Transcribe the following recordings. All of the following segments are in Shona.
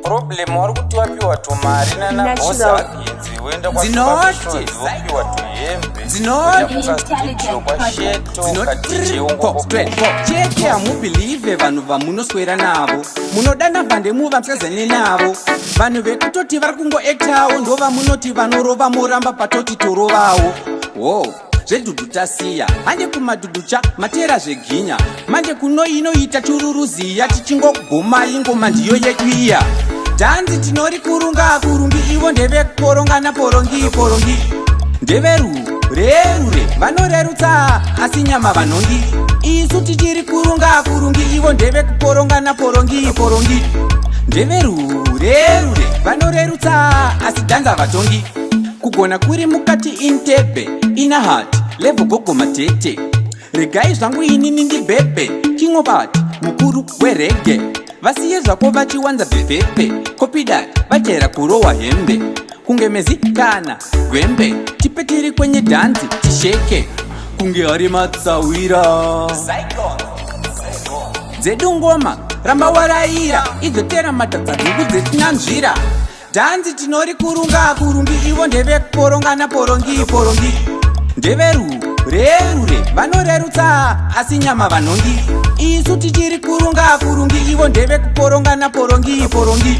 problem wari kuti wapiwa tumari nana bosi agenzi wenda kwapiwa tuhembe studio kwa sheto cheke hamubhilive vanhu vamunoswera navo munodana bhande muvamsazane navo vanhu vekutoti vari kungoektawo ndo vamunoti vanorova moramba patoti torovawo zvedhudhu tasiya manje kumadhudhucha matera zveginya manje kuno inoita chururuziya tichingogomai ngoma ndiyo yedu iya dhanzi tinori kurunga kurungi ivo ndevekuporonga naporongi porongi ndeverurerure vanorerutsa asi nyama vanongi isu tichiri kurunga kurungi ivo ndevekuporonga naporongi porongi ndeverurerure vanorerutsa asi dhanza vatongi kugona kuri mukati intebe ina hati levo gogo matete regai zvangu inini ndibhebhe chingobati mukuru werege vasiye zvako vachiwanza bhebhebhe kopidai vachera kurowa hembe kunge mezi kana gwembe tipetiri kwenye dhanzi tisheke kunge hari matsawira dzedu ngoma ramba waraira idzotera matadzadhuku dzetinanzvira dhanzi tinori kurunga kurungi ivo ndevekuporonga naporongi porongi ndeverurerure vanorerutsa asi nyama vanongi isu tichiri kurunga kurungi ivo ndevekuporonga naporongi porongi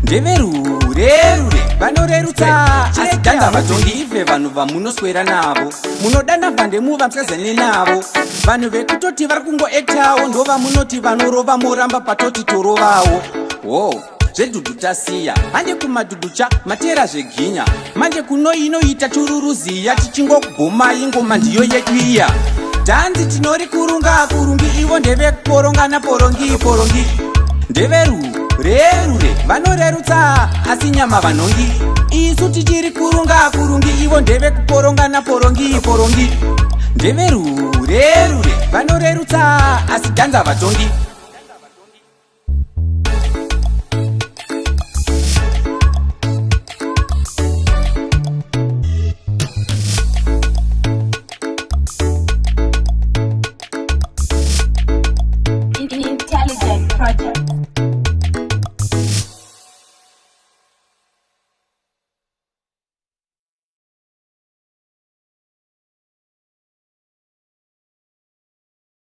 ndeverurerure vanorerutsa asi dhanza vatongi ive vanhu vamunoswera navo munodana bhande muvamsazane navo vanhu vekutoti vari kungoektawo ndo vamunoti vanorova moramba patoti torovawo zvedhudhu tasiya manje kumadhudhucha matera zveginya manje kuno inoita chururuziya tichingogomai ngoma ndiyo yedu iya dhanzi tinori kurunga kurungi ivo ndevekuporonga naporongi porongi ndeverurerure vanorerutsa asi nyama vanongi isu tichiri kurunga kurungi ivo ndevekuporonga naporongi porongi ndeverurerure vanorerutsa asi dhanza vatongi